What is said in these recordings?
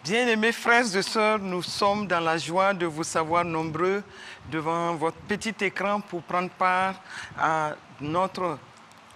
Bien-aimés frères et sœurs, nous sommes dans la joie de vous savoir nombreux devant votre petit écran pour prendre part à notre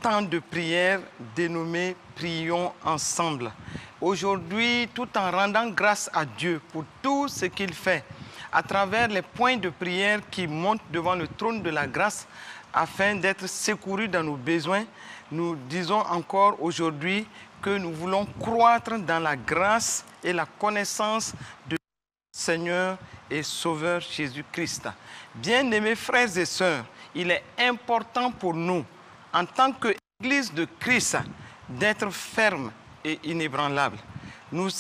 temps de prière dénommé Prions ensemble. Aujourd'hui, tout en rendant grâce à Dieu pour tout ce qu'il fait, à travers les points de prière qui montent devant le trône de la grâce afin d'être secourus dans nos besoins, nous disons encore aujourd'hui que nous voulons croître dans la grâce et la connaissance de notre Seigneur et Sauveur Jésus-Christ. Bien-aimés frères et sœurs, il est important pour nous, en tant qu'Église de Christ, d'être ferme et inébranlable.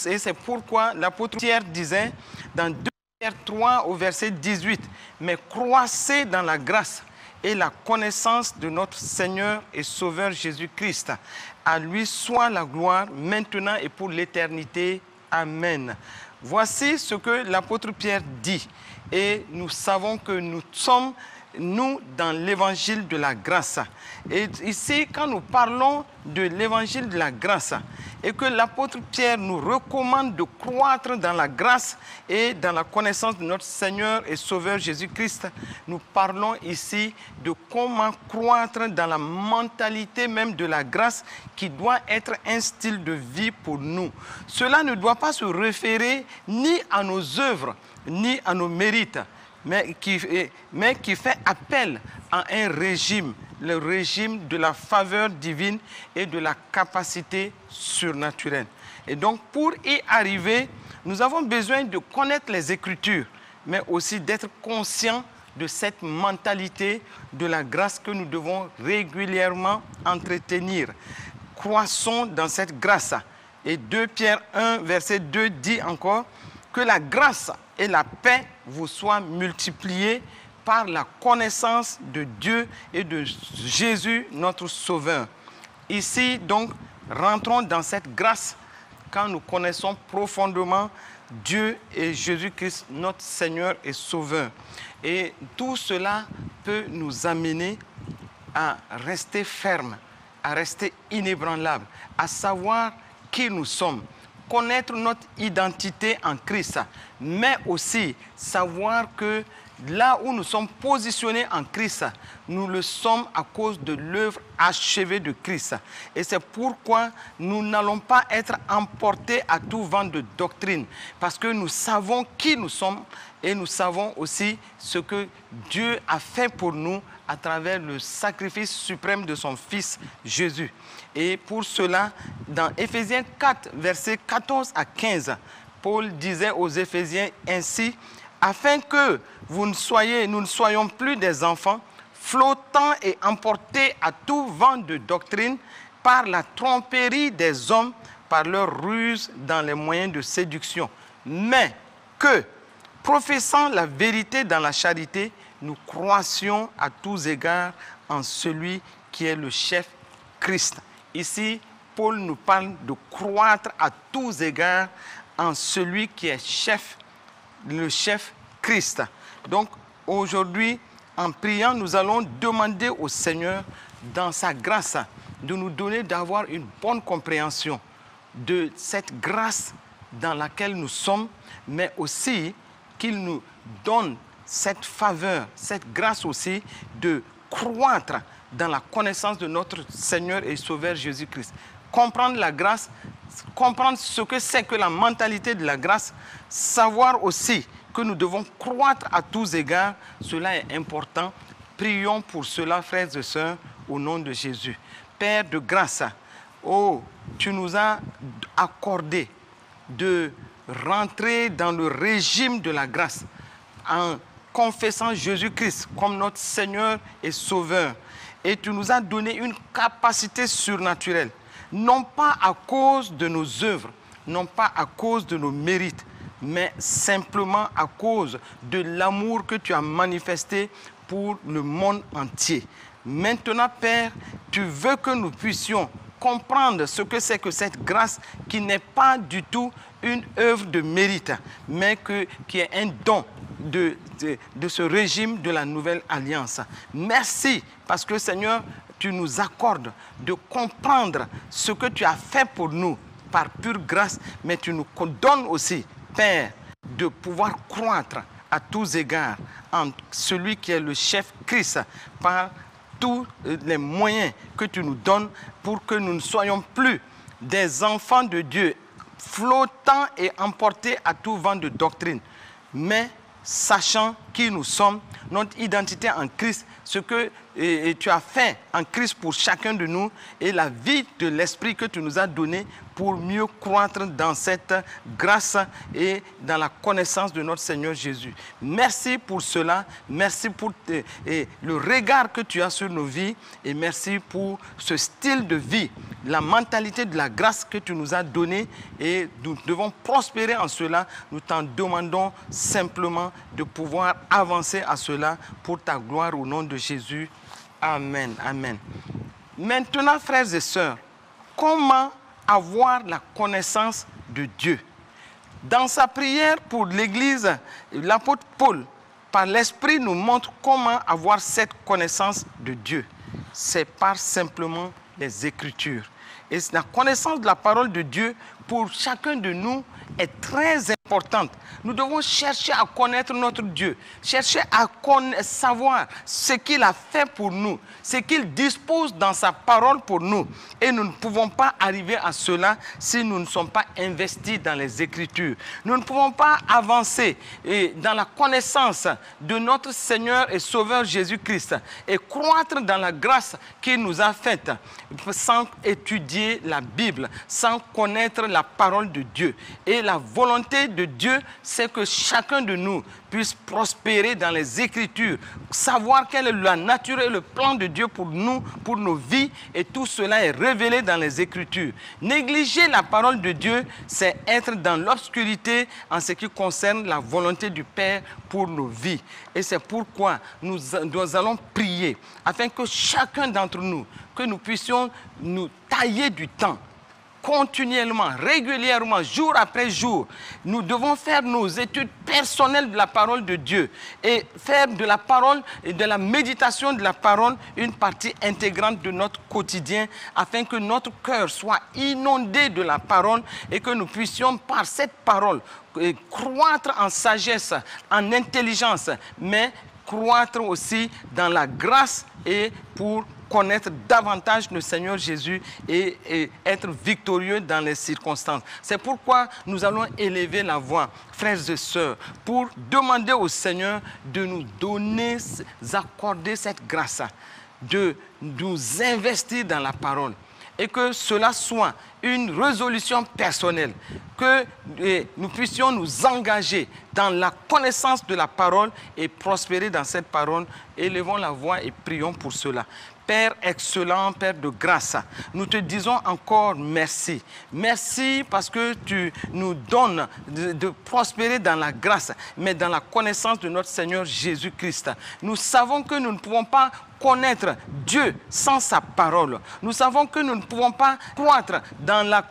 Et c'est pourquoi l'apôtre Pierre disait dans 2 Pierre 3 au verset 18, « Mais croissez dans la grâce et la connaissance de notre Seigneur et Sauveur Jésus-Christ. À lui soit la gloire maintenant et pour l'éternité. Amen. » Voici ce que l'apôtre Pierre dit. Et nous savons que nous sommes, nous, dans l'évangile de la grâce. Et ici, quand nous parlons de l'évangile de la grâce, et que l'apôtre Pierre nous recommande de croître dans la grâce et dans la connaissance de notre Seigneur et Sauveur Jésus-Christ, nous parlons ici de comment croître dans la mentalité même de la grâce qui doit être un style de vie pour nous. Cela ne doit pas se référer ni à nos œuvres, ni à nos mérites, mais qui fait appel à un régime, le régime de la faveur divine et de la capacité surnaturelle. Et donc, pour y arriver, nous avons besoin de connaître les Écritures, mais aussi d'être conscients de cette mentalité de la grâce que nous devons régulièrement entretenir. Croissons dans cette grâce. Et 2 Pierre 1, verset 2 dit encore que la grâce et la paix vous soient multipliées par la connaissance de Dieu et de Jésus, notre Sauveur. Ici, donc, rentrons dans cette grâce quand nous connaissons profondément Dieu et Jésus-Christ, notre Seigneur et Sauveur. Et tout cela peut nous amener à rester fermes, à rester inébranlables, à savoir qui nous sommes, connaître notre identité en Christ, mais aussi savoir que là où nous sommes positionnés en Christ, nous le sommes à cause de l'œuvre achevée de Christ. Et c'est pourquoi nous n'allons pas être emportés à tout vent de doctrine, parce que nous savons qui nous sommes et nous savons aussi ce que Dieu a fait pour nous à travers le sacrifice suprême de son Fils Jésus. Et pour cela, dans Éphésiens 4, versets 14 à 15, Paul disait aux Éphésiens ainsi, « Afin que nous ne soyons plus des enfants, flottant et emportés à tout vent de doctrine par la tromperie des hommes, par leur ruse dans les moyens de séduction, mais que, professant la vérité dans la charité, nous croissions à tous égards en celui qui est le chef Christ. » Ici, Paul nous parle de croître à tous égards en celui qui est chef, le chef Christ. Donc, aujourd'hui, en priant, nous allons demander au Seigneur, dans sa grâce, de nous donner d'avoir une bonne compréhension de cette grâce dans laquelle nous sommes, mais aussi qu'il nous donne cette faveur, cette grâce aussi de croître dans la connaissance de notre Seigneur et Sauveur Jésus-Christ. Comprendre la grâce, comprendre ce que c'est que la mentalité de la grâce, savoir aussi que nous devons croître à tous égards, cela est important. Prions pour cela, frères et sœurs, au nom de Jésus. Père de grâce, oh, tu nous as accordé de rentrer dans le régime de la grâce en confessant Jésus-Christ comme notre Seigneur et Sauveur. Et tu nous as donné une capacité surnaturelle, non pas à cause de nos œuvres, non pas à cause de nos mérites, mais simplement à cause de l'amour que tu as manifesté pour le monde entier. Maintenant, Père, tu veux que nous puissions comprendre ce que c'est que cette grâce qui n'est pas du tout une œuvre de mérite, mais qui est un don de ce régime de la nouvelle alliance. Merci parce que, Seigneur, tu nous accordes de comprendre ce que tu as fait pour nous par pure grâce, mais tu nous donnes aussi Père, de pouvoir croître à tous égards en celui qui est le chef Christ, par tous les moyens que tu nous donnes pour que nous ne soyons plus des enfants de Dieu, flottant et emportés à tout vent de doctrine, mais sachant qui nous sommes, notre identité en Christ, ce que tu as fait en Christ pour chacun de nous et la vie de l'Esprit que tu nous as donné pour mieux croître dans cette grâce et dans la connaissance de notre Seigneur Jésus. Merci pour cela, merci pour le regard que tu as sur nos vies et merci pour ce style de vie, la mentalité de la grâce que tu nous as donnée et nous devons prospérer en cela. Nous t'en demandons simplement de pouvoir avancer à cela pour ta gloire au nom de Jésus. Amen, amen. Maintenant, frères et sœurs, comment avoir la connaissance de Dieu? Dans sa prière pour l'Église, l'apôtre Paul, par l'Esprit, nous montre comment avoir cette connaissance de Dieu. C'est par simplement les Écritures. Et la connaissance de la parole de Dieu, pour chacun de nous, est très importante. Nous devons chercher à connaître notre Dieu, chercher à savoir ce qu'il a fait pour nous, ce qu'il dispose dans sa parole pour nous. Et nous ne pouvons pas arriver à cela si nous ne sommes pas investis dans les Écritures. Nous ne pouvons pas avancer dans la connaissance de notre Seigneur et Sauveur Jésus-Christ et croître dans la grâce qu'il nous a faite sans étudier la Bible, sans connaître la parole de Dieu. Et la volonté de Dieu, c'est que chacun de nous puisse prospérer dans les Écritures, savoir quelle est la nature et le plan de Dieu pour nous, pour nos vies, et tout cela est révélé dans les Écritures. Négliger la parole de Dieu, c'est être dans l'obscurité en ce qui concerne la volonté du Père pour nos vies. Et c'est pourquoi nous allons prier, afin que chacun d'entre nous, que nous puissions nous tailler du temps, continuellement, régulièrement, jour après jour. Nous devons faire nos études personnelles de la parole de Dieu et faire de la parole et de la méditation de la parole une partie intégrante de notre quotidien afin que notre cœur soit inondé de la parole et que nous puissions par cette parole croître en sagesse, en intelligence, mais croître aussi dans la grâce et pour connaître davantage le Seigneur Jésus et être victorieux dans les circonstances. C'est pourquoi nous allons élever la voix, frères et sœurs, pour demander au Seigneur de nous donner, accorder cette grâce, de nous investir dans la parole. Et que cela soit une résolution personnelle, que nous puissions nous engager dans la connaissance de la parole et prospérer dans cette parole. Élevons la voix et prions pour cela. Père excellent, Père de grâce, nous te disons encore merci. Merci parce que tu nous donnes de prospérer dans la grâce, mais dans la connaissance de notre Seigneur Jésus-Christ. Nous savons que nous ne pouvons pas connaître Dieu sans sa parole. Nous savons que nous ne pouvons pas croître dans la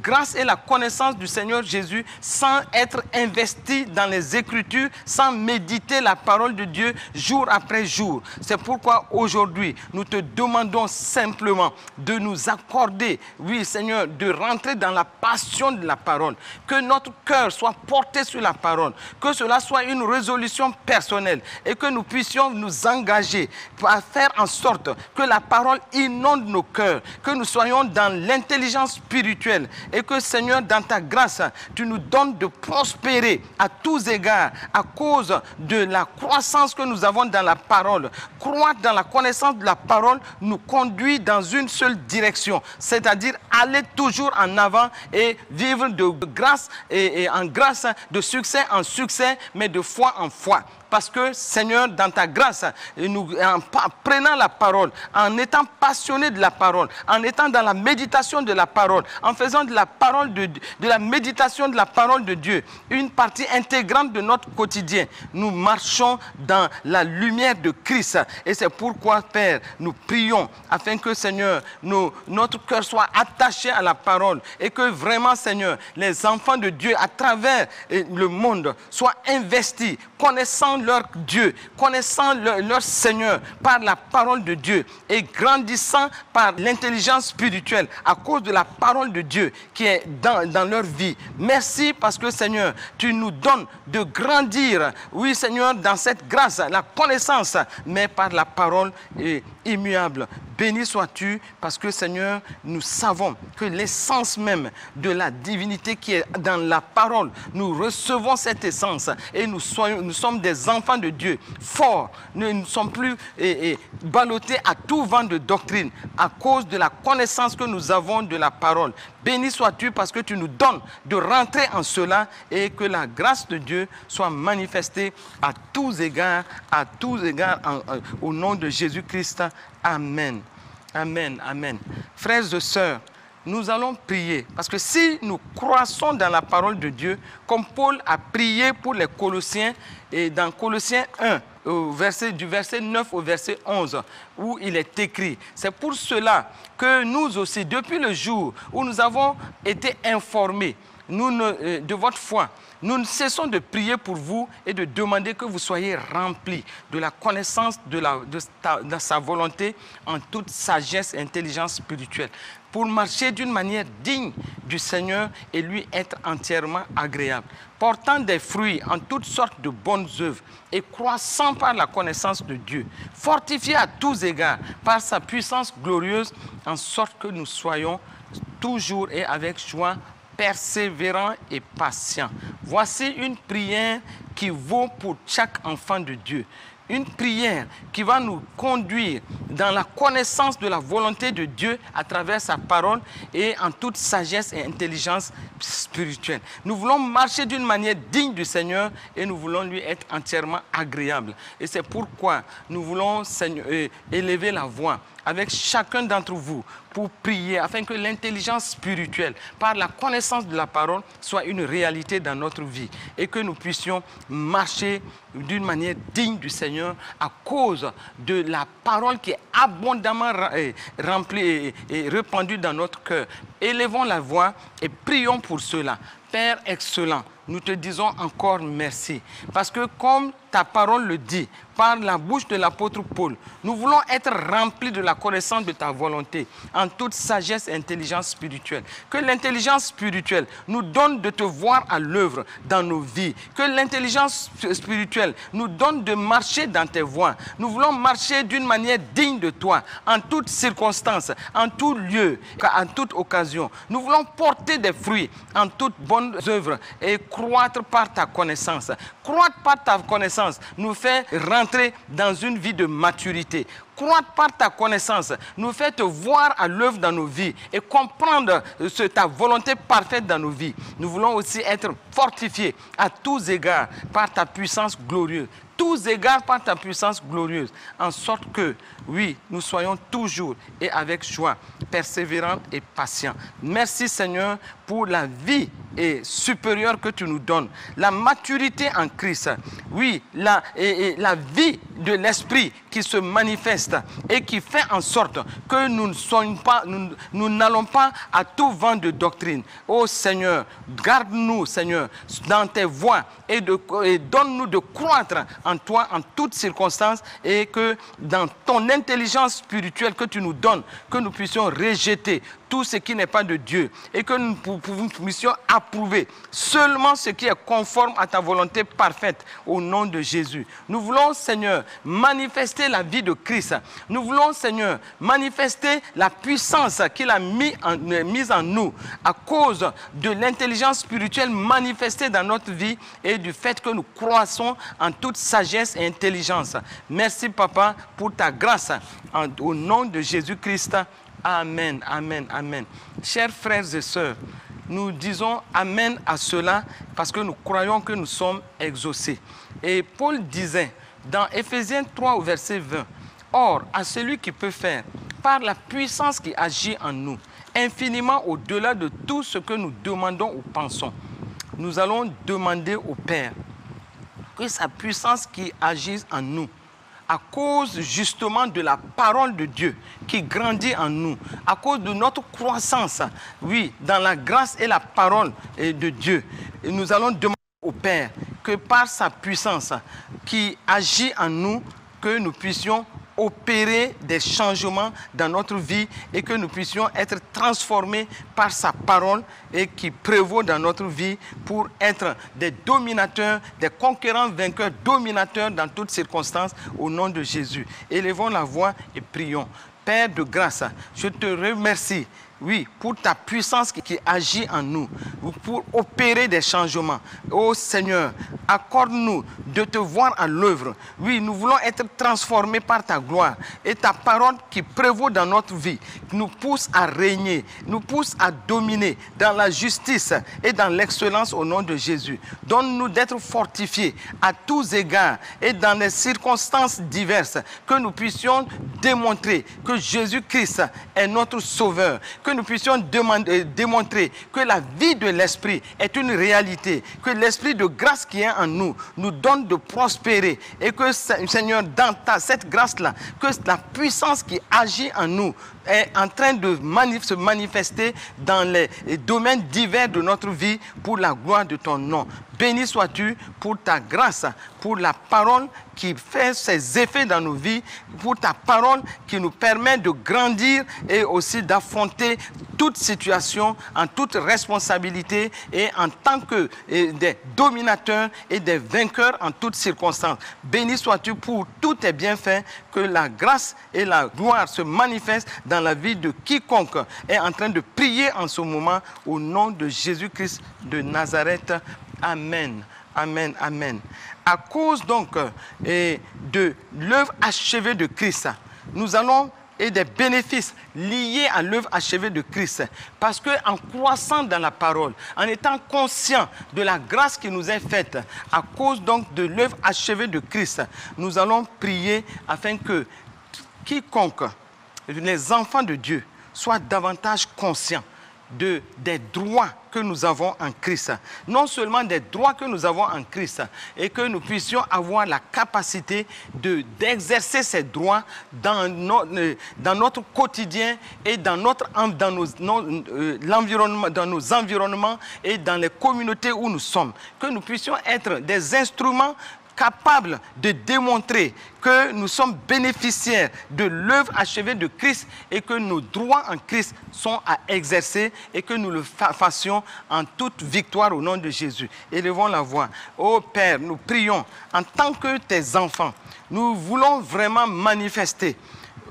grâce et la connaissance du Seigneur Jésus sans être investis dans les Écritures, sans méditer la parole de Dieu jour après jour. C'est pourquoi aujourd'hui, nous te demandons simplement de nous accorder, oui Seigneur, de rentrer dans la passion de la parole, que notre cœur soit porté sur la parole, que cela soit une résolution personnelle et que nous puissions nous engager à faire en sorte que la parole inonde nos cœurs, que nous soyons dans l'intelligence spirituelle et que Seigneur, dans ta grâce, tu nous donnes de prospérer à tous égards à cause de la croissance que nous avons dans la parole. Croître dans la connaissance de la parole nous conduit dans une seule direction, c'est-à-dire aller toujours en avant et vivre de grâce et en grâce, de succès en succès, mais de foi en foi. Parce que, Seigneur, dans ta grâce, en prenant la parole, en étant passionné de la parole, en étant dans la méditation de la parole, en faisant de la parole de la méditation de la parole de Dieu une partie intégrante de notre quotidien, nous marchons dans la lumière de Christ. Et c'est pourquoi, Père, nous prions afin que, Seigneur, notre cœur soit attaché à la parole et que vraiment, Seigneur, les enfants de Dieu à travers le monde soient investis, connaissant leur Dieu, connaissant leur Seigneur par la parole de Dieu et grandissant par l'intelligence spirituelle à cause de la parole de Dieu qui est dans leur vie. Merci parce que Seigneur, tu nous donnes de grandir, oui Seigneur, dans cette grâce, la connaissance, mais par la parole immuable. Béni sois-tu parce que Seigneur, nous savons que l'essence même de la divinité qui est dans la parole, nous recevons cette essence et nous sommes des enfants de Dieu forts. Nous ne sommes plus ballottés à tout vent de doctrine à cause de la connaissance que nous avons de la parole. Béni sois-tu parce que tu nous donnes de rentrer en cela et que la grâce de Dieu soit manifestée à tous égards, au nom de Jésus-Christ. Amen. Amen. Amen. Frères et sœurs, nous allons prier parce que si nous croissons dans la parole de Dieu, comme Paul a prié pour les Colossiens, et dans Colossiens 1, du verset 9 au verset 11, où il est écrit, c'est pour cela que nous aussi, depuis le jour où nous avons été informés de votre foi, nous ne cessons de prier pour vous et de demander que vous soyez remplis de la connaissance de sa volonté en toute sagesse et intelligence spirituelle, pour marcher d'une manière digne du Seigneur et lui être entièrement agréable, portant des fruits en toutes sortes de bonnes œuvres et croissant par la connaissance de Dieu, fortifié à tous égards par sa puissance glorieuse, en sorte que nous soyons toujours et avec joie persévérant et patient. Voici une prière qui vaut pour chaque enfant de Dieu. Une prière qui va nous conduire dans la connaissance de la volonté de Dieu à travers sa parole et en toute sagesse et intelligence spirituelle. Nous voulons marcher d'une manière digne du Seigneur et nous voulons lui être entièrement agréable. Et c'est pourquoi nous voulons élever la voix avec chacun d'entre vous pour prier afin que l'intelligence spirituelle, par la connaissance de la parole, soit une réalité dans notre vie et que nous puissions marcher d'une manière digne du Seigneur à cause de la parole qui est abondamment remplie et répandue dans notre cœur. Élevons la voix et prions pour cela. Père excellent, nous te disons encore merci parce que comme ta parole le dit, par la bouche de l'apôtre Paul, nous voulons être remplis de la connaissance de ta volonté en toute sagesse et intelligence spirituelle. Que l'intelligence spirituelle nous donne de te voir à l'œuvre dans nos vies. Que l'intelligence spirituelle nous donne de marcher dans tes voies. Nous voulons marcher d'une manière digne de toi, en toutes circonstances, en tout lieu, en toute occasion. Nous voulons porter des fruits en toutes bonnes œuvres et croître par ta connaissance. Croître par ta connaissance nous fait rentrer dans une vie de maturité. Croître par ta connaissance nous fait te voir à l'œuvre dans nos vies et comprendre ta volonté parfaite dans nos vies. Nous voulons aussi être fortifiés à tous égards par ta puissance glorieuse. Tous égards par ta puissance glorieuse, en sorte que, oui, nous soyons toujours et avec joie, persévérants et patients. Merci Seigneur pour la vie supérieure que tu nous donnes, la maturité en Christ, oui, la vie de l'Esprit qui se manifeste et qui fait en sorte que nous n'allons pas à tout vent de doctrine. Oh Seigneur, garde-nous Seigneur dans tes voies et donne-nous de croître en toi en toutes circonstances et que dans ton intelligence spirituelle que tu nous donnes, que nous puissions rejeter tout ce qui n'est pas de Dieu et que nous puissions approuver seulement ce qui est conforme à ta volonté parfaite au nom de Jésus. Nous voulons, Seigneur, manifester la vie de Christ. Nous voulons, Seigneur, manifester la puissance qu'il a mise en nous à cause de l'intelligence spirituelle manifestée dans notre vie et du fait que nous croissons en toute sagesse et intelligence. Merci, Papa, pour ta grâce au nom de Jésus-Christ. Amen, amen, amen. Chers frères et sœurs, nous disons amen à cela parce que nous croyons que nous sommes exaucés. Et Paul disait dans Éphésiens 3 au verset 20, « Or, à celui qui peut faire, par la puissance qui agit en nous, infiniment au-delà de tout ce que nous demandons ou pensons, nous allons demander au Père que sa puissance qui agisse en nous, à cause justement de la parole de Dieu qui grandit en nous, à cause de notre croissance, oui, dans la grâce et la parole de Dieu. Et nous allons demander au Père que par sa puissance qui agit en nous, que nous puissions opérer des changements dans notre vie et que nous puissions être transformés par sa parole et qui prévaut dans notre vie pour être des dominateurs, des conquérants, vainqueurs, dominateurs dans toutes circonstances au nom de Jésus. Élevons la voix et prions. Père de grâce, je te remercie. Oui, pour ta puissance qui agit en nous, pour opérer des changements. Oh Seigneur, accorde-nous de te voir à l'œuvre. Oui, nous voulons être transformés par ta gloire. Et ta parole qui prévaut dans notre vie nous pousse à régner, nous pousse à dominer dans la justice et dans l'excellence au nom de Jésus. Donne-nous d'être fortifiés à tous égards et dans les circonstances diverses, que nous puissions démontrer que Jésus-Christ est notre Sauveur, que nous puissions démontrer que la vie de l'Esprit est une réalité, que l'Esprit de grâce qui est en nous nous donne de prospérer et que, Seigneur, dans cette grâce-là, que la puissance qui agit en nous est en train de se manifester dans les domaines divers de notre vie pour la gloire de ton nom. Béni sois-tu pour ta grâce, pour la parole qui fait ses effets dans nos vies, pour ta parole qui nous permet de grandir et aussi d'affronter toute situation en toute responsabilité et en tant que des dominateurs et des vainqueurs en toutes circonstances. Béni sois-tu pour tous tes bienfaits, que la grâce et la gloire se manifestent dans la vie de quiconque est en train de prier en ce moment au nom de Jésus-Christ de Nazareth. Amen, amen, amen. À cause donc de l'œuvre achevée de Christ, nous allons et des bénéfices liés à l'œuvre achevée de Christ. Parce qu'en croissant dans la parole, en étant conscient de la grâce qui nous est faite, à cause donc de l'œuvre achevée de Christ, nous allons prier afin que quiconque, les enfants de Dieu, soient davantage conscients des droits que nous avons en Christ. Non seulement des droits que nous avons en Christ, et que nous puissions avoir la capacité d'exercer ces droits dans notre quotidien et dans nos environnements et dans les communautés où nous sommes. Que nous puissions être des instruments capables de démontrer que nous sommes bénéficiaires de l'œuvre achevée de Christ et que nos droits en Christ sont à exercer et que nous le fassions en toute victoire au nom de Jésus. Élevons la voix. Ô Père, nous prions en tant que tes enfants. Nous voulons vraiment manifester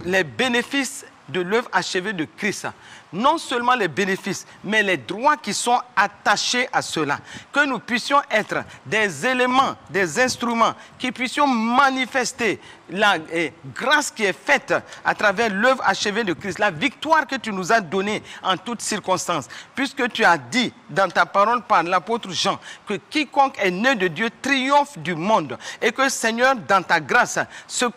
les bénéfices de l'œuvre achevée de Christ. Non seulement les bénéfices, mais les droits qui sont attachés à cela. Que nous puissions être des éléments, des instruments, qui puissions manifester la grâce qui est faite à travers l'œuvre achevée de Christ, la victoire que tu nous as donnée en toutes circonstances. Puisque tu as dit dans ta parole par l'apôtre Jean que quiconque est né de Dieu triomphe du monde. Et que Seigneur, dans ta grâce,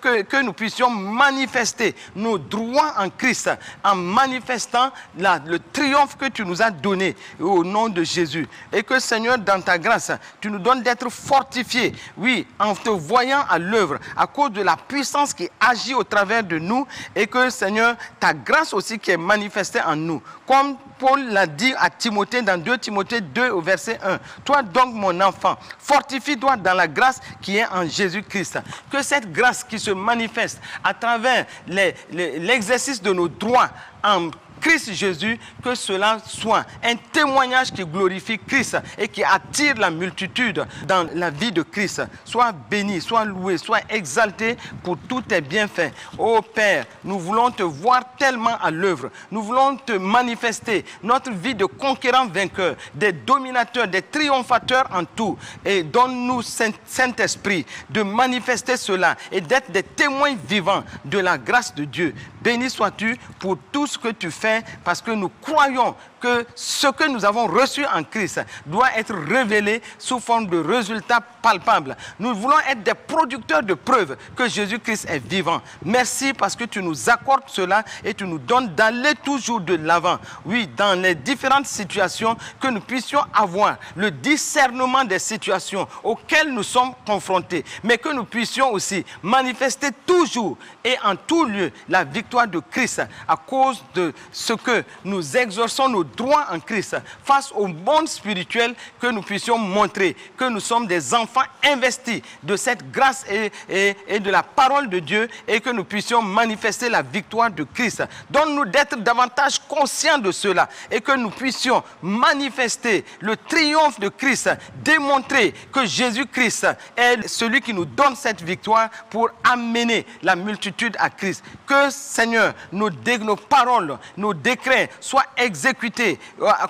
que nous puissions manifester nos droits en Christ en manifestant le triomphe que tu nous as donné au nom de Jésus. Et que Seigneur, dans ta grâce, tu nous donnes d'être fortifiés, oui, en te voyant à l'œuvre, à cause de la puissance qui agit au travers de nous, et que Seigneur, ta grâce aussi qui est manifestée en nous. Comme Paul l'a dit à Timothée dans 2 Timothée 2 au verset 1. Toi donc mon enfant, fortifie-toi dans la grâce qui est en Jésus-Christ. Que cette grâce qui se manifeste à travers l'exercice de nos droits en Christ Jésus, que cela soit un témoignage qui glorifie Christ et qui attire la multitude dans la vie de Christ. Sois béni, sois loué, sois exalté pour tous tes bienfaits. Ô Père, nous voulons te voir tellement à l'œuvre. Nous voulons te manifester notre vie de conquérants vainqueurs, des dominateurs, des triomphateurs en tout. Et donne-nous, Saint-Esprit, de manifester cela et d'être des témoins vivants de la grâce de Dieu. Béni sois-tu pour tout ce que tu fais, parce que nous croyons que ce que nous avons reçu en Christ doit être révélé sous forme de résultats palpables. Nous voulons être des producteurs de preuves que Jésus-Christ est vivant. Merci parce que tu nous accordes cela et tu nous donnes d'aller toujours de l'avant. Oui, dans les différentes situations, que nous puissions avoir le discernement des situations auxquelles nous sommes confrontés, mais que nous puissions aussi manifester toujours et en tout lieu la victoire de Christ à cause de ce que nous exerçons nos droits en Christ, face au monde spirituel, que nous puissions montrer que nous sommes des enfants investis de cette grâce et de la parole de Dieu, et que nous puissions manifester la victoire de Christ. Donne-nous d'être davantage conscients de cela, et que nous puissions manifester le triomphe de Christ, démontrer que Jésus-Christ est celui qui nous donne cette victoire pour amener la multitude à Christ. Que, Seigneur, nos paroles, nos décrets soient exécutés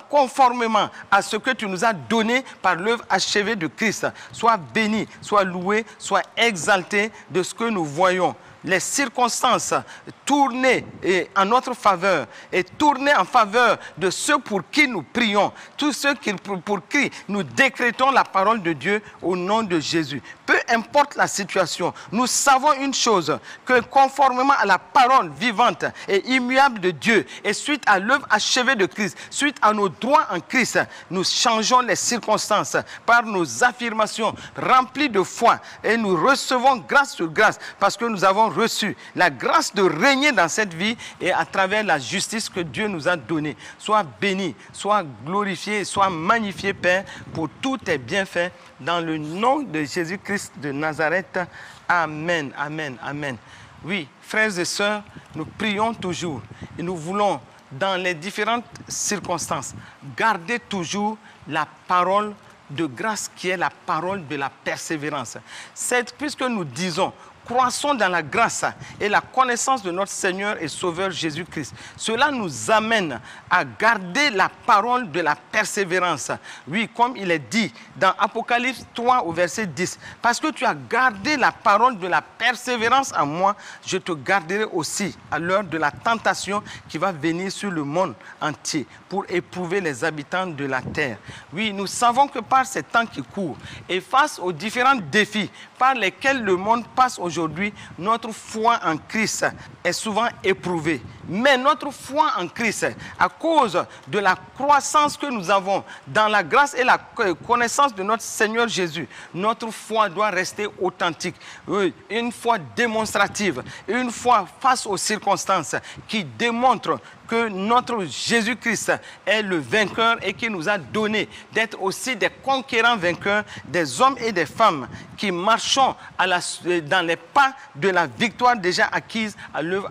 conformément à ce que tu nous as donné par l'œuvre achevée de Christ. Sois béni, sois loué, sois exalté de ce que nous voyons. Les circonstances tournées en notre faveur et tournées en faveur de ceux pour qui nous prions, tous ceux pour qui nous décrétons la parole de Dieu au nom de Jésus. Peu importe la situation, nous savons une chose, que conformément à la parole vivante et immuable de Dieu, et suite à l'œuvre achevée de Christ, suite à nos droits en Christ, nous changeons les circonstances par nos affirmations remplies de foi, et nous recevons grâce sur grâce, parce que nous avons reçu la grâce de régner dans cette vie et à travers la justice que Dieu nous a donnée. Sois béni, sois glorifié, sois magnifié, Père, pour tous tes bienfaits, dans le nom de Jésus-Christ de Nazareth. Amen, amen, amen. Oui, frères et sœurs, nous prions toujours et nous voulons, dans les différentes circonstances, garder toujours la parole de grâce qui est la parole de la persévérance. Puisque nous disons, croissons dans la grâce et la connaissance de notre Seigneur et Sauveur Jésus-Christ. Cela nous amène à garder la parole de la persévérance. Oui, comme il est dit dans Apocalypse 3 au verset 10. Parce que tu as gardé la parole de la persévérance en moi, je te garderai aussi à l'heure de la tentation qui va venir sur le monde entier pour éprouver les habitants de la terre. Oui, nous savons que par ces temps qui courent et face aux différents défis par lesquels le monde passe aujourd'hui, notre foi en Christ est souvent éprouvée. Mais notre foi en Christ, à cause de la croissance que nous avons dans la grâce et la connaissance de notre Seigneur Jésus, notre foi doit rester authentique. Une foi démonstrative, une foi face aux circonstances qui démontre que notre Jésus-Christ est le vainqueur et qui nous a donné d'être aussi des conquérants vainqueurs, des hommes et des femmes qui marchons dans les pas de la victoire déjà acquise à l'œuvre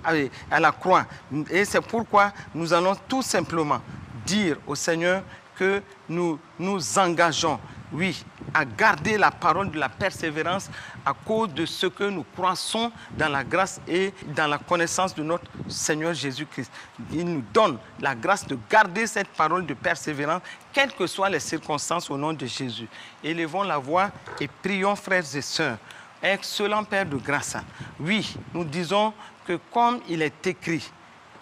à la croix. Et c'est pourquoi nous allons tout simplement dire au Seigneur que nous nous engageons, oui, à garder la parole de la persévérance à cause de ce que nous croissons dans la grâce et dans la connaissance de notre Seigneur Jésus-Christ. Il nous donne la grâce de garder cette parole de persévérance, quelles que soient les circonstances, au nom de Jésus. Élevons la voix et prions, frères et sœurs. Excellent Père de grâce, oui, nous disons que comme il est écrit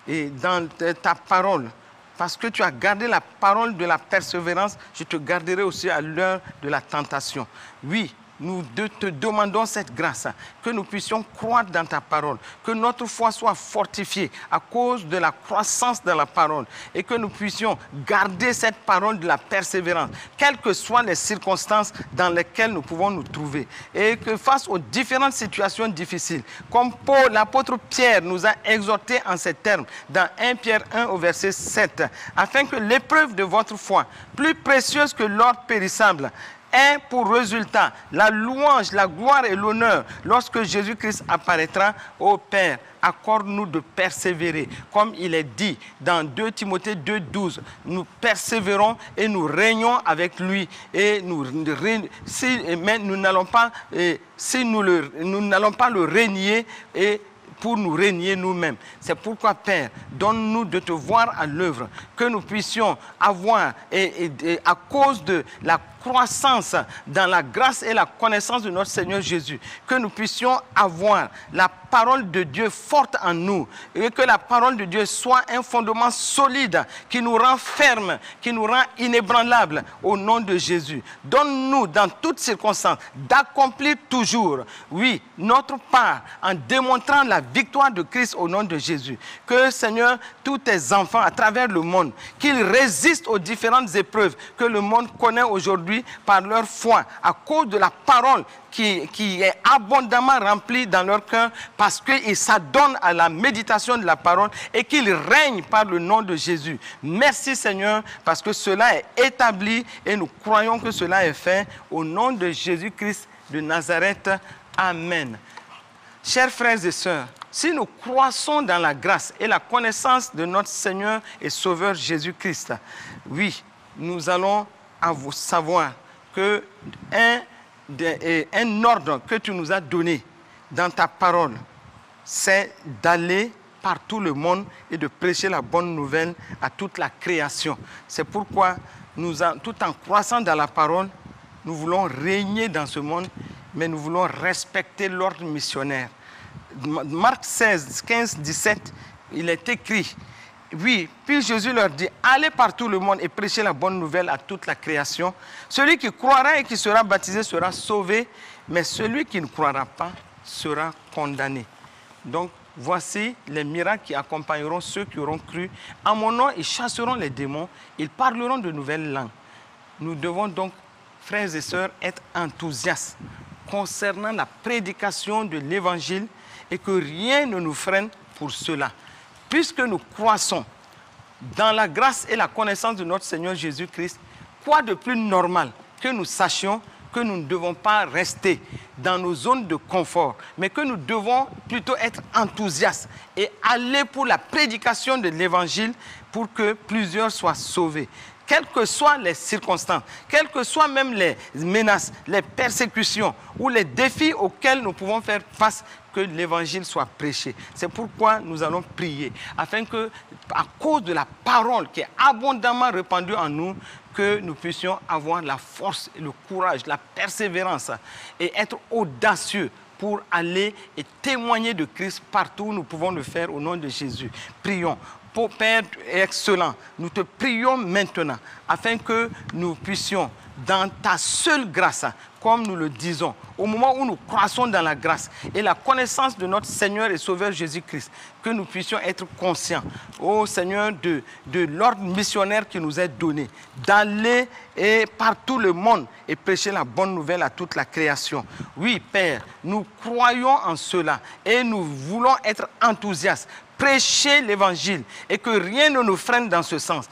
et dans ta parole, parce que tu as gardé la parole de la persévérance, je te garderai aussi à l'heure de la tentation. Oui, nous te demandons cette grâce, que nous puissions croire dans ta parole, que notre foi soit fortifiée à cause de la croissance de la parole et que nous puissions garder cette parole de la persévérance, quelles que soient les circonstances dans lesquelles nous pouvons nous trouver. Et que face aux différentes situations difficiles, comme l'apôtre Pierre nous a exhortés en ces termes, dans 1 Pierre 1 au verset 7, afin que l'épreuve de votre foi, plus précieuse que l'or périssable, est pour résultat la louange, la gloire et l'honneur lorsque Jésus-Christ apparaîtra. Ô Père, accorde-nous de persévérer. Comme il est dit dans 2 Timothée 2,12, nous persévérons et nous régnons avec lui. Et mais nous n'allons pas, nous n'allons pas le régner pour nous régner nous-mêmes. C'est pourquoi, Père, donne-nous de te voir à l'œuvre, que nous puissions avoir, à cause de la croissance dans la grâce et la connaissance de notre Seigneur Jésus, que nous puissions avoir la parole de Dieu forte en nous et que la parole de Dieu soit un fondement solide qui nous rend fermes, qui nous rend inébranlables au nom de Jésus. Donne-nous dans toutes circonstances d'accomplir toujours, oui, notre part en démontrant la victoire de Christ au nom de Jésus. Que, Seigneur, tous tes enfants à travers le monde, qu'ils résistent aux différentes épreuves que le monde connaît aujourd'hui par leur foi, à cause de la parole qui est abondamment remplie dans leur cœur, parce qu'ils s'adonnent à la méditation de la parole et qu'ils règnent par le nom de Jésus. Merci, Seigneur, parce que cela est établi et nous croyons que cela est fait au nom de Jésus-Christ de Nazareth. Amen. Chers frères et sœurs, si nous croissons dans la grâce et la connaissance de notre Seigneur et Sauveur Jésus-Christ, oui, nous allons savoir que un ordre que tu nous as donné dans ta parole, c'est d'aller par tout le monde et de prêcher la bonne nouvelle à toute la création. C'est pourquoi, tout en croissant dans la parole, nous voulons régner dans ce monde, mais nous voulons respecter l'ordre missionnaire. Marc 16, 15, 17, il est écrit, oui, puis Jésus leur dit, allez par tout le monde et prêchez la bonne nouvelle à toute la création. Celui qui croira et qui sera baptisé sera sauvé, mais celui qui ne croira pas sera condamné. Donc, voici les miracles qui accompagneront ceux qui auront cru. En mon nom, ils chasseront les démons, ils parleront de nouvelles langues. Nous devons donc, frères et sœurs, être enthousiastes concernant la prédication de l'Évangile et que rien ne nous freine pour cela. Puisque nous croissons dans la grâce et la connaissance de notre Seigneur Jésus-Christ, quoi de plus normal que nous sachions que nous ne devons pas rester dans nos zones de confort, mais que nous devons plutôt être enthousiastes et aller pour la prédication de l'Évangile pour que plusieurs soient sauvés. Quelles que soient les circonstances, quelles que soient même les menaces, les persécutions ou les défis auxquels nous pouvons faire face, que l'évangile soit prêché. C'est pourquoi nous allons prier, afin que, à cause de la parole qui est abondamment répandue en nous, que nous puissions avoir la force, le courage, la persévérance et être audacieux pour aller et témoigner de Christ partout où nous pouvons le faire au nom de Jésus. Prions. Père excellent, nous te prions maintenant afin que nous puissions, dans ta seule grâce, comme nous le disons, au moment où nous croissons dans la grâce et la connaissance de notre Seigneur et Sauveur Jésus-Christ, que nous puissions être conscients, ô Seigneur, de l'ordre missionnaire qui nous est donné, d'aller par tout le monde et prêcher la bonne nouvelle à toute la création. Oui, Père, nous croyons en cela et nous voulons être enthousiastes, prêcher l'évangile et que rien ne nous freine dans ce sens,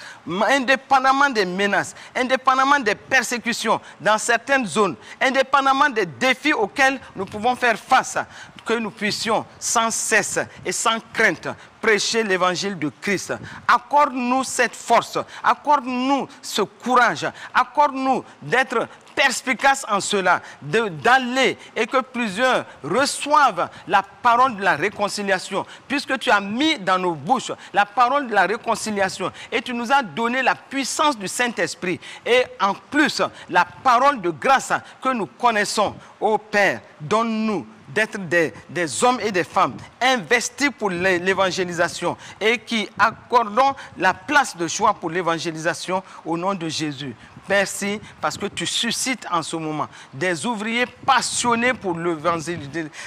indépendamment des menaces, indépendamment des persécutions dans certaines zones, indépendamment des défis auxquels nous pouvons faire face, que nous puissions sans cesse et sans crainte prêcher l'évangile de Christ. Accorde-nous cette force, accorde-nous ce courage, accorde-nous d'être perspicace en cela, d'aller et que plusieurs reçoivent la parole de la réconciliation, puisque tu as mis dans nos bouches la parole de la réconciliation et tu nous as donné la puissance du Saint-Esprit et en plus la parole de grâce que nous connaissons. Ô Père, donne-nous d'être des hommes et des femmes investis pour l'évangélisation et qui accordons la place de choix pour l'évangélisation au nom de Jésus. Merci parce que tu suscites en ce moment des ouvriers passionnés pour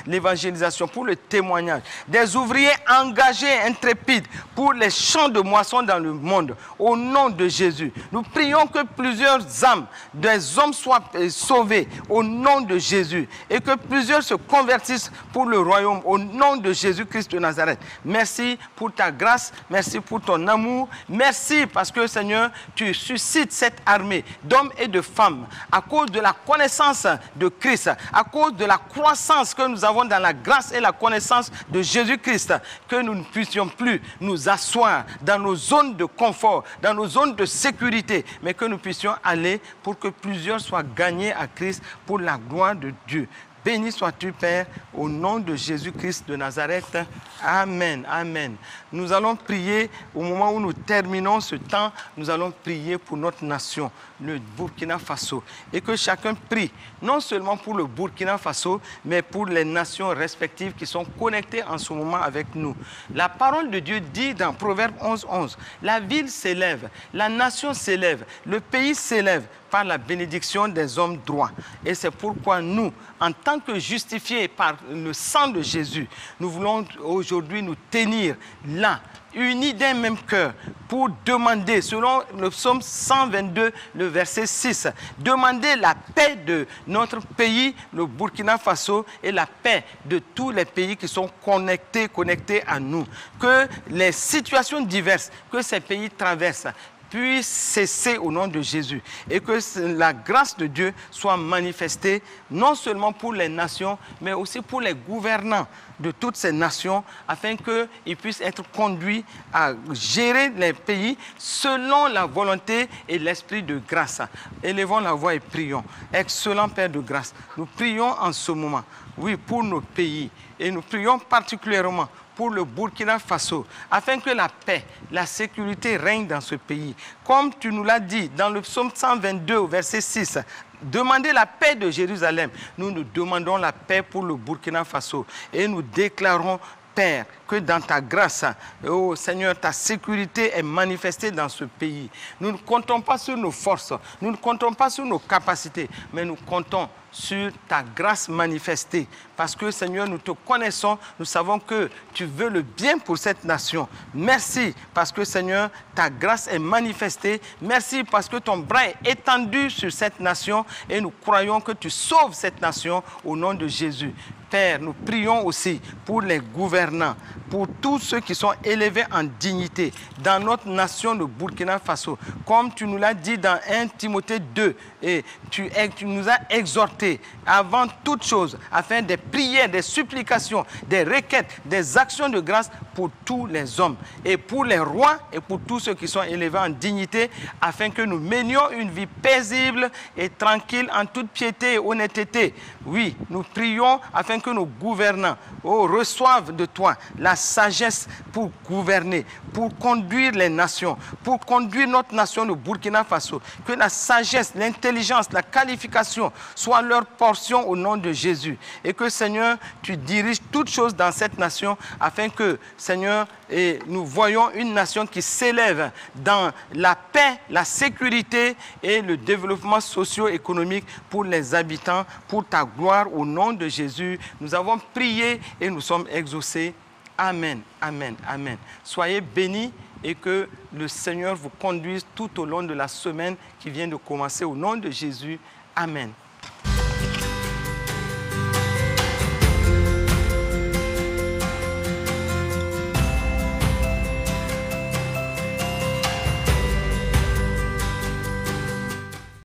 l'évangélisation, pour le témoignage, des ouvriers engagés, intrépides pour les champs de moisson dans le monde. Au nom de Jésus, nous prions que plusieurs âmes, des hommes soient sauvés au nom de Jésus et que plusieurs se convertissent pour le royaume au nom de Jésus-Christ de Nazareth. Merci pour ta grâce, merci pour ton amour, merci parce que Seigneur, tu suscites cette armée d'hommes et de femmes, à cause de la connaissance de Christ, à cause de la croissance que nous avons dans la grâce et la connaissance de Jésus-Christ, que nous ne puissions plus nous asseoir dans nos zones de confort, dans nos zones de sécurité, mais que nous puissions aller pour que plusieurs soient gagnés à Christ pour la gloire de Dieu. Béni sois-tu, Père, au nom de Jésus-Christ de Nazareth. Amen, amen. Nous allons prier, au moment où nous terminons ce temps, nous allons prier pour notre nation, le Burkina Faso. Et que chacun prie, non seulement pour le Burkina Faso, mais pour les nations respectives qui sont connectées en ce moment avec nous. La parole de Dieu dit dans Proverbe 11, 11, la ville s'élève, la nation s'élève, le pays s'élève, par la bénédiction des hommes droits. Et c'est pourquoi nous, en tant que justifiés par le sang de Jésus, nous voulons aujourd'hui nous tenir là, unis d'un même cœur, pour demander, selon le psaume 122, le verset 6, demander la paix de notre pays, le Burkina Faso, et la paix de tous les pays qui sont connectés à nous. Que les situations diverses que ces pays traversent puisse cesser au nom de Jésus et que la grâce de Dieu soit manifestée non seulement pour les nations, mais aussi pour les gouvernants de toutes ces nations, afin qu'ils puissent être conduits à gérer les pays selon la volonté et l'esprit de grâce. Élevons la voix et prions. Excellent Père de grâce, nous prions en ce moment, oui, pour nos pays, et nous prions particulièrement pour le Burkina Faso, afin que la paix, la sécurité règne dans ce pays. Comme tu nous l'as dit dans le psaume 122, au verset 6, demandez la paix de Jérusalem. Nous demandons la paix pour le Burkina Faso et nous déclarons, Père, que dans ta grâce, oh Seigneur, ta sécurité est manifestée dans ce pays. Nous ne comptons pas sur nos forces, nous ne comptons pas sur nos capacités, mais nous comptons sur ta grâce manifestée. Parce que, Seigneur, nous te connaissons, nous savons que tu veux le bien pour cette nation. Merci parce que, Seigneur, ta grâce est manifestée. Merci parce que ton bras est étendu sur cette nation et nous croyons que tu sauves cette nation au nom de Jésus. Père, nous prions aussi pour les gouvernants, pour tous ceux qui sont élevés en dignité dans notre nation de Burkina Faso. Comme tu nous l'as dit dans 1 Timothée 2, et tu nous as exhortés avant toute chose, afin des prières, des supplications, des requêtes, des actions de grâce pour tous les hommes et pour les rois et pour tous ceux qui sont élevés en dignité, afin que nous menions une vie paisible et tranquille en toute piété et honnêteté. Oui, nous prions afin que nos gouvernants reçoivent de toi la sagesse pour gouverner, pour conduire les nations, pour conduire notre nation de Burkina Faso. Que la sagesse, l'intelligence, la qualification soient leur portion au nom de Jésus. Et que, Seigneur, tu diriges toutes choses dans cette nation afin que, Seigneur, nous voyons une nation qui s'élève dans la paix, la sécurité et le développement socio-économique pour les habitants, pour ta gloire au nom de Jésus. Nous avons prié et nous sommes exaucés. Amen, amen, amen. Soyez bénis et que le Seigneur vous conduise tout au long de la semaine qui vient de commencer au nom de Jésus. Amen.